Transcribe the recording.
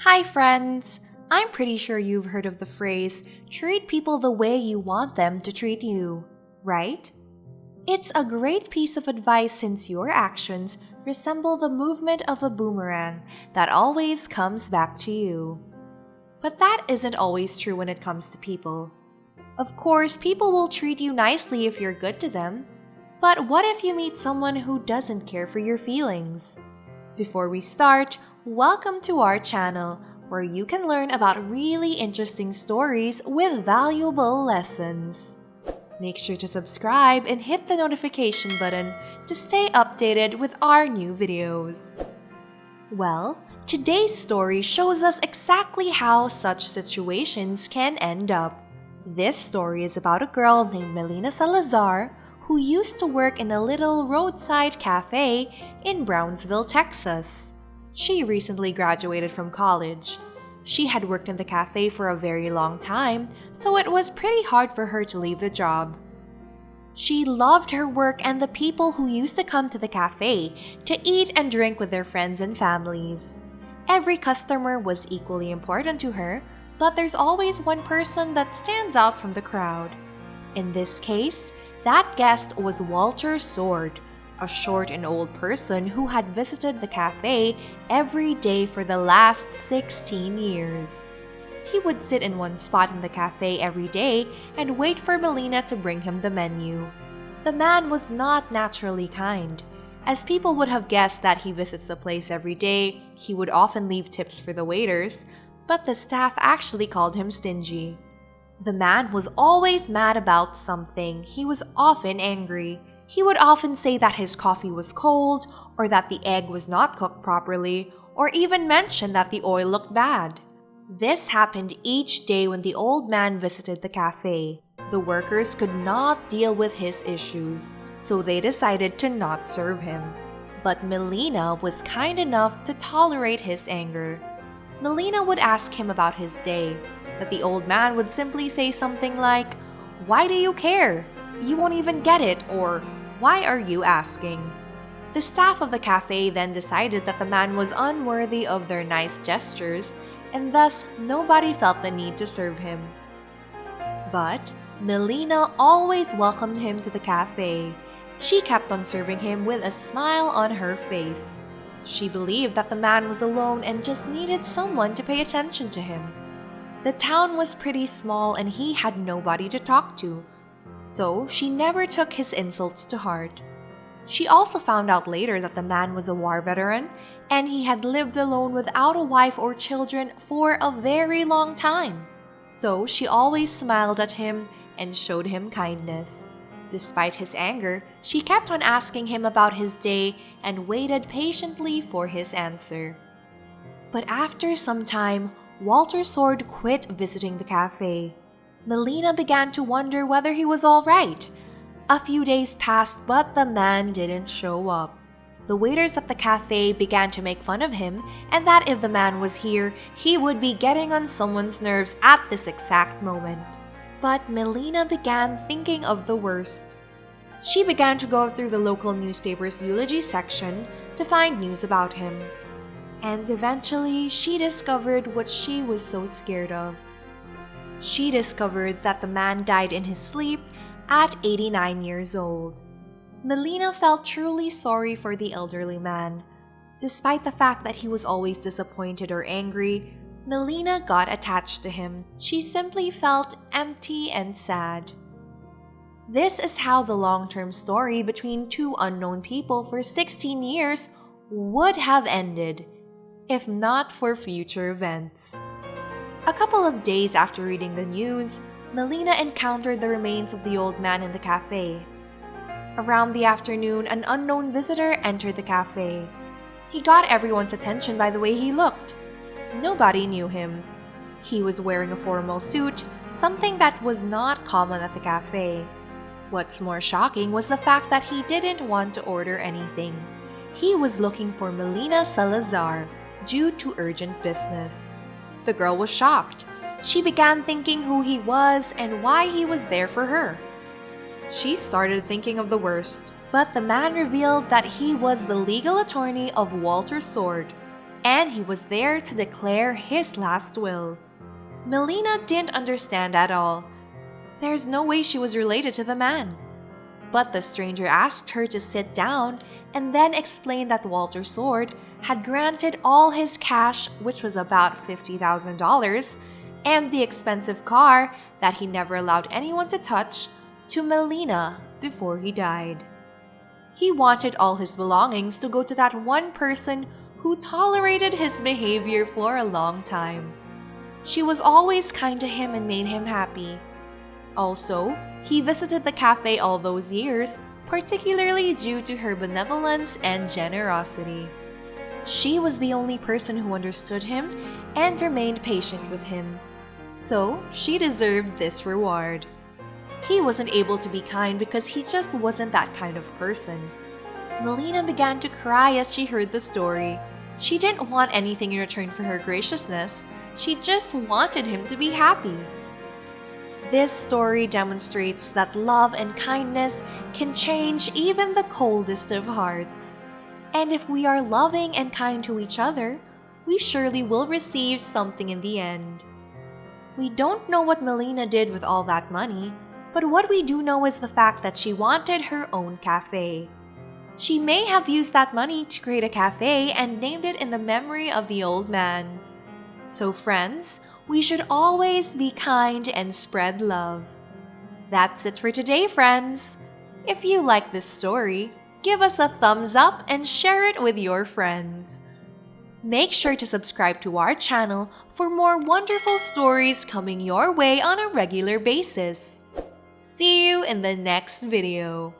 Hi, friends! I'm pretty sure you've heard of the phrase, treat people the way you want them to treat you, right? It's a great piece of advice since your actions resemble the movement of a boomerang that always comes back to you. But that isn't always true when it comes to people. Of course, people will treat you nicely if you're good to them. But what if you meet someone who doesn't care for your feelings? Before we start, welcome to our channel, where you can learn about really interesting stories with valuable lessons. Make sure to subscribe and hit the notification button to stay updated with our new videos. Well, today's story shows us exactly how such situations can end up. This story is about a girl named Melina Salazar who used to work in a little roadside cafe in Brownsville, Texas. She recently graduated from college. She had worked in the cafe for a very long time, so it was pretty hard for her to leave the job. She loved her work and the people who used to come to the cafe to eat and drink with their friends and families. Every customer was equally important to her, but there's always one person that stands out from the crowd. In this case, that guest was Walter Sword, a short and old person who had visited the cafe every day for the last 16 years. He would sit in one spot in the cafe every day and wait for Melina to bring him the menu. The man was not naturally kind. As people would have guessed that he visits the place every day, he would often leave tips for the waiters, but the staff actually called him stingy. The man was always mad about something. He was often angry. He would often say that his coffee was cold, or that the egg was not cooked properly, or even mention that the oil looked bad. This happened each day when the old man visited the cafe. The workers could not deal with his issues, so they decided to not serve him. But Melina was kind enough to tolerate his anger. Melina would ask him about his day, but the old man would simply say something like, "Why do you care? You won't even get it," or "Why are you asking?" The staff of the cafe then decided that the man was unworthy of their nice gestures, and thus nobody felt the need to serve him. But Melina always welcomed him to the cafe. She kept on serving him with a smile on her face. She believed that the man was alone and just needed someone to pay attention to him. The town was pretty small and he had nobody to talk to, so she never took his insults to heart. She also found out later that the man was a war veteran and he had lived alone without a wife or children for a very long time. So she always smiled at him and showed him kindness. Despite his anger, she kept on asking him about his day and waited patiently for his answer. But after some time, Walter Sword quit visiting the cafe. Melina began to wonder whether he was all right. A few days passed, but the man didn't show up. The waiters at the cafe began to make fun of him, and that if the man was here, he would be getting on someone's nerves at this exact moment. But Melina began thinking of the worst. She began to go through the local newspaper's eulogy section to find news about him. And eventually, she discovered what she was so scared of. She discovered that the man died in his sleep at 89 years old. Melina felt truly sorry for the elderly man. Despite the fact that he was always disappointed or angry, Melina got attached to him. She simply felt empty and sad. This is how the long-term story between two unknown people for 16 years would have ended, if not for future events. A couple of days after reading the news, Melina encountered the remains of the old man in the cafe. Around the afternoon, an unknown visitor entered the cafe. He got everyone's attention by the way he looked. Nobody knew him. He was wearing a formal suit, something that was not common at the cafe. What's more shocking was the fact that he didn't want to order anything. He was looking for Melina Salazar due to urgent business. The girl was shocked. She began thinking who he was and why he was there for her. She started thinking of the worst, but the man revealed that he was the legal attorney of Walter Sword, and he was there to declare his last will. Melina didn't understand at all. There's no way she was related to the man. But the stranger asked her to sit down and then explained that Walter Sword had granted all his cash, which was about $50,000, and the expensive car that he never allowed anyone to touch, to Melina before he died. He wanted all his belongings to go to that one person who tolerated his behavior for a long time. She was always kind to him and made him happy. Also, he visited the cafe all those years, particularly due to her benevolence and generosity. She was the only person who understood him and remained patient with him. So, she deserved this reward. He wasn't able to be kind because he just wasn't that kind of person. Melina began to cry as she heard the story. She didn't want anything in return for her graciousness. She just wanted him to be happy. This story demonstrates that love and kindness can change even the coldest of hearts. And if we are loving and kind to each other, we surely will receive something in the end. We don't know what Melina did with all that money, but what we do know is the fact that she wanted her own cafe. She may have used that money to create a cafe and named it in the memory of the old man. So friends, we should always be kind and spread love. That's it for today, friends. If you like this story, give us a thumbs up and share it with your friends. Make sure to subscribe to our channel for more wonderful stories coming your way on a regular basis. See you in the next video.